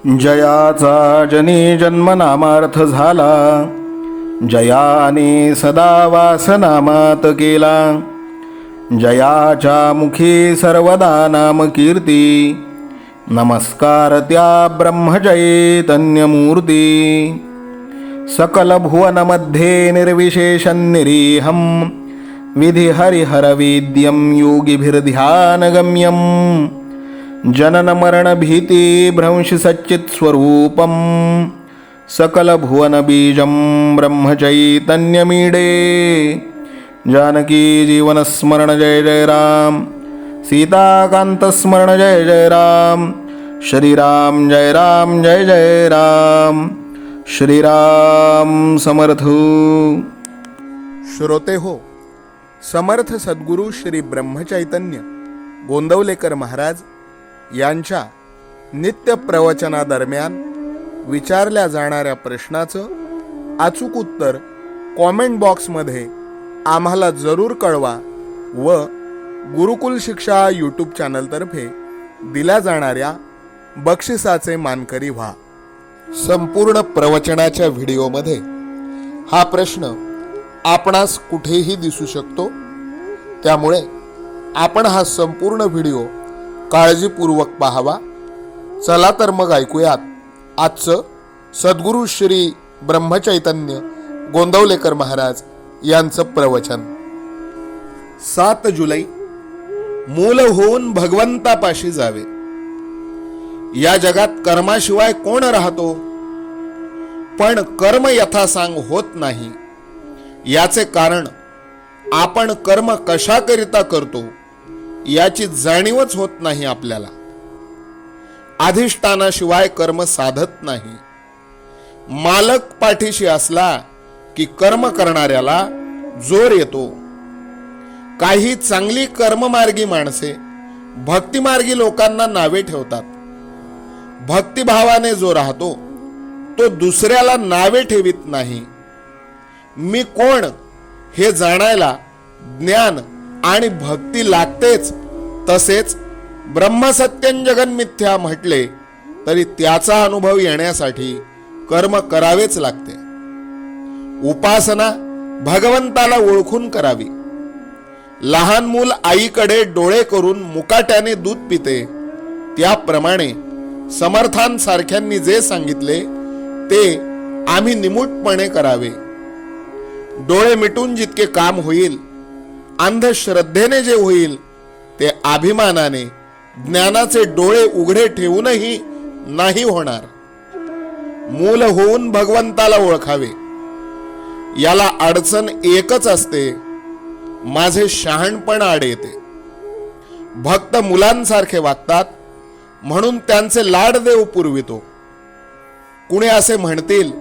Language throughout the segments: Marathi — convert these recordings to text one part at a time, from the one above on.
जयाचा जनी जन्मनामार्थ झाला, जयाने सदा वासनामात केला. जयाच्या मुखी सर्वदा नाम कीर्ती, नमस्कार त्या ब्रह्मचैतन्यमूर्ती. सकल भुवनमध्ये निर्विशेषं निरीहं, विधि हरिहरवेद्यं योगिभिर्ध्यानगम्यं. जनन मरण भीति भ्रंश सच्चित् स्वरूपं, सकल भुवन बीजं ब्रह्मचैतन्यमीडे. जानकी जीवन स्मरण जय जय राम, सीताकांत स्मरण जय जय राम. श्रीराम जय राम जय जय राम. श्रीराम समर्थ. श्रोते हो, समर्थ सद्गुरू श्री ब्रह्मचैतन्य गोंदवलेकर महाराज यांच्या नित्य प्रवचनादरम्यान विचारल्या जाणाऱ्या प्रश्नाचं अचूक उत्तर कॉमेंट बॉक्समध्ये आम्हाला जरूर कळवा व गुरुकुल शिक्षा यूट्यूब चॅनलतर्फे दिल्या जाणाऱ्या बक्षिसाचे मानकरी व्हा. संपूर्ण प्रवचनाच्या व्हिडिओमध्ये हा प्रश्न आपणास कुठेही दिसू शकतो, त्यामुळे आपण हा संपूर्ण व्हिडिओ काळजीपूर्वक पाहावा. चला तर मग ऐकूयात आजचं सद्गुरू श्री ब्रह्मचैतन्य गोंदवलेकर महाराज यांचं प्रवचन. 7 जुलै. मूल होऊन भगवंतापाशी जावे. या जगात कर्माशिवाय कोण राहतो, पण कर्म यथासांग होत नाही. याचे कारण आपण कर्म कशाकरिता करतो याची जाणीवच होत नाही आपल्याला. अधिष्ठानाशिवाय कर्म साधत नाही. मालक पाठीशी असला की कर्म करणाऱ्याला जोर येतो. काही चांगली कर्ममार्गी माणसे भक्तिमार्गी लोकांना नावे ठेवतात. भक्तिभावाने जो राहतो तो दुसऱ्याला नावे ठेवित नाही. मी कोण हे जाणायला ज्ञान आणि भक्ती लागतेच. तसेच ब्रह्मसत्यं जगन्मिथ्या म्हटले तरी त्याचा अनुभव येण्यासाठी कर्म करावेच लागते. उपासना भगवंताला ओळखून करावी. लहान मूल आईकडे डोळे करून मुकाट्याने दूध पिते, त्याप्रमाणे समर्थांसारख्यांनी जे सांगितले ते आम्ही निमूटपणे करावे. डोळे मिटून जितके काम होईल, अंधश्रद्धेने जे होईल ते अभिमानाने ज्ञानाचे डोळे उघडे ठेवूनही नाही होणार. मूल होऊन भगवंताला ओळखावे. याला अडचण एकच असते, माझे शहाणपण आड येते. भक्त मुलांसारखे वागतात म्हणून त्यांचे लाड देव पुरवितो. कुणी असे म्हणतील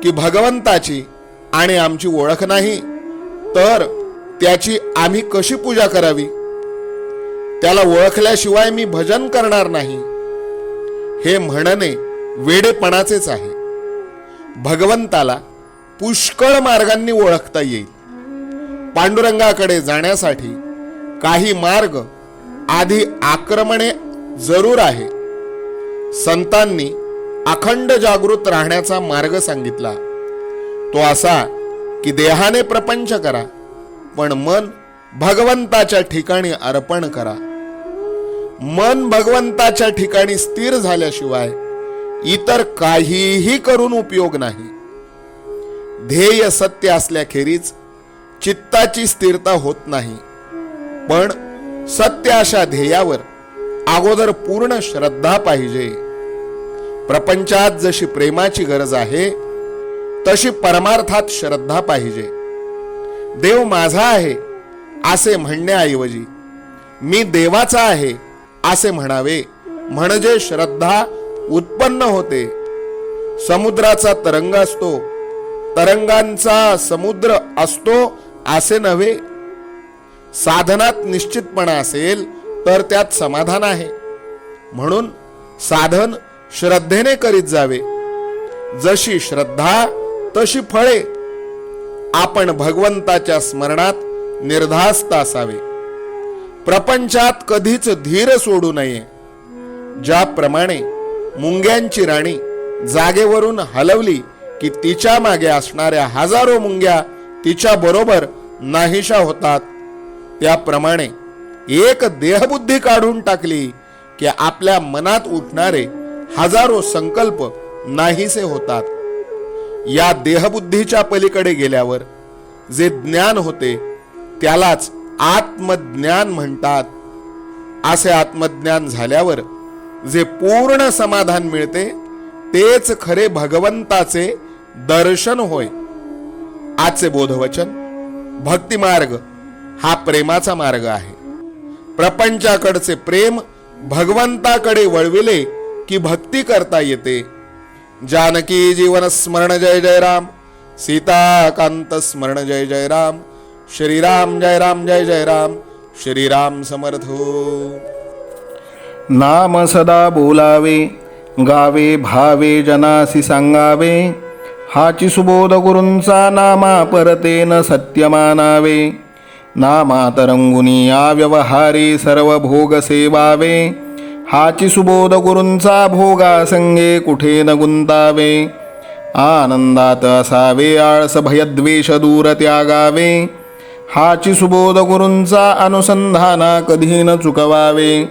की भगवंताची आणि आमची ओळख नाही, तर त्याची आम्ही कशी पूजा करावी? त्याला ओळखल्याशिवाय मी भजन करणार नाही, हे म्हणणे वेडेपणाचेच आहे. भगवंताला पुष्कळ मार्गांनी ओळखता येईल. पांडुरंगाकडे जाण्यासाठी काही मार्ग आधी आक्रमणे जरूर आहे. संतांनी अखंड जागृत राहण्याचा मार्ग सांगितला. तो असा की देहाने प्रपंच करा, पण मन भगवंताच्या ठिकाणी अर्पण करा. मन भगवंताच्या ठिकाणी स्थिर झाल्याशिवाय इतर काहीही करून उपयोग नाही. ध्येय सत्य असल्याखेरीज चित्ताची स्थिरता होत नाही. पण सत्य अशा ध्येयावर अगोदर पूर्ण श्रद्धा पाहिजे. प्रपंचात जशी प्रेमाची गरज आहे तशी परमार्थात श्रद्धा पाहिजे. देव माझा आहे असे म्हणण्याऐवजी मी देवाचा आहे असे म्हणावे, म्हणजे श्रद्धा उत्पन्न होते. समुद्राचा तरंग असतो, तरंगांचा समुद्र असतो असे नव्हे. साधनात निश्चितपणा असेल तर त्यात समाधान आहे. म्हणून साधन श्रद्धेने करीत जावे. जशी श्रद्धा तशी फळे. आपण भगवंताच्या स्मरणात निर्धास्त असावे. प्रपंचात कधीच धीर सोडू नये. ज्याप्रमाणे मुंग्यांची राणी जागेवरून हलवली की तिच्या मागे असणाऱ्या हजारो मुंग्या तिच्या बरोबर नाहीशा होतात. त्याप्रमाणे एक देहबुद्धी काढून टाकली की आपल्या मनात उठणारे हजारो संकल्प नाहीसे होतात. या देहबुद्धीच्या पलीकडे गेल्यावर जे ज्ञान होते त्यालाच आत्मज्ञान म्हणतात. असे आत्मज्ञान झाल्यावर जे पूर्ण समाधान मिळते तेच खरे भगवंताचे दर्शन होय. आजचे बोधवचन, भक्तिमार्ग हा प्रेमाचा मार्ग आहे. प्रपंचाकडचे प्रेम भगवंताकडे वळविले की भक्ती करता येते. जानकी जीवन स्मरण जय जय राम, सीताकांत स्मरण जय जय राम, श्रीराम जय राम जय जय राम, श्रीराम समर्थ. नाम सदा बोलावे, गावे भावे जनासी सांगावे, हाची सुबोध गुरूंचा नामा परतेन सत्य मानावे. नामात रंगुनी व्यवहारी सर्व भोग सेवावे, हाची सुबोध गुरूंचा भोगा संगे कुठे न गुंतावे. आनंदात असावे आळस भयद्वेष दूर त्यागावे, हाची सुबोध गुरूंचा अनुसंधाना कधी न चुकवावे.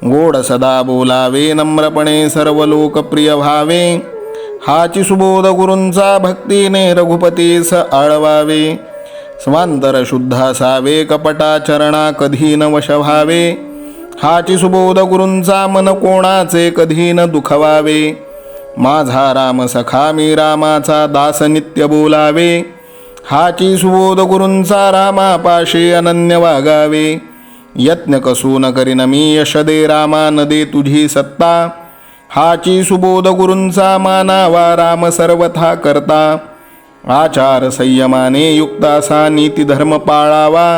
गोड सदा बोलावे नम्रपणे सर्व लोकप्रिय व्हावे, हाची सुबोध गुरूंचा भक्तीने रघुपतीस आळवावे. स्वांतर शुद्ध असावे कपटाचरणा कधी न वश व्हावे, हाची सुबोध गुरूंचा मन कोणाचे कधी न दुखवावे. माझा राम सखा मी रामाचा दास नित्य बोलावे, हाची सुबोध गुरूंचा रामापाशी अनन्य वागावे. यत्न कसून करीन मी यश दे रामा न दे तुझी सत्ता, हाची सुबोध गुरूंचा मानावा राम सर्वथा करता. आचार संयमाने युक्त असा नीती धर्म पाळावा,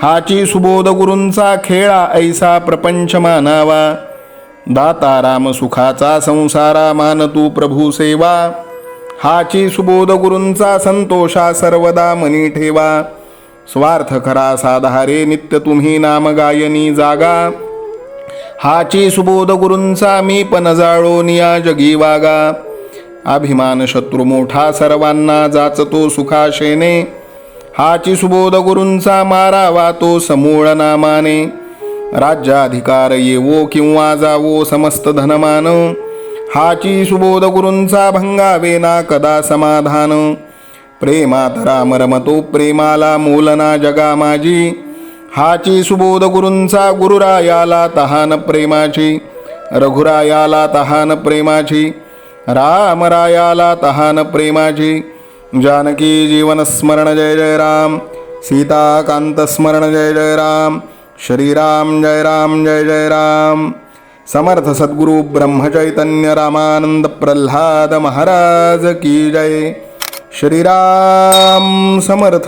हाची सुबोध गुरूंचा खेळा ऐसा प्रपंच मानावा. दाता राम सुखाचा संसारा मान तू प्रभू सेवा, हाची सुबोध गुरूंचा संतोषा सर्वदा मनी ठेवा. स्वार्थ खरा साधारे नित्य तुम्ही नाम गायनी जागा, हाची सुबोध गुरूंचा मी पण जाळो निया जगी वागा. अभिमान शत्रू मोठा सर्वांना जाचतो सुखाशेने, हाची सुबोध गुरूंचा मारावा तो समूळ नामाने. राज्याधिकार येवो किंवा जावो समस्त धनमान, हाची सुबोध गुरूंचा भंगावे ना कदा समाधान. प्रेमात राम रमतो प्रेमाला मोलना जगा माझी, हाची सुबोध गुरूंचा गुरुरायाला तहान प्रेमाची. रघुरायाला तहान प्रेमाची, रामरायाला तहान प्रेमाची. जानकी जीवन स्मरण जय जय राम, सीताकांत स्मरण जय जय राम, श्रीराम जय राम जय जय राम. समर्थ सद्गुरु ब्रह्मचैतन्य रामानंद प्रल्हाद महाराज की जय. श्रीराम समर्थ.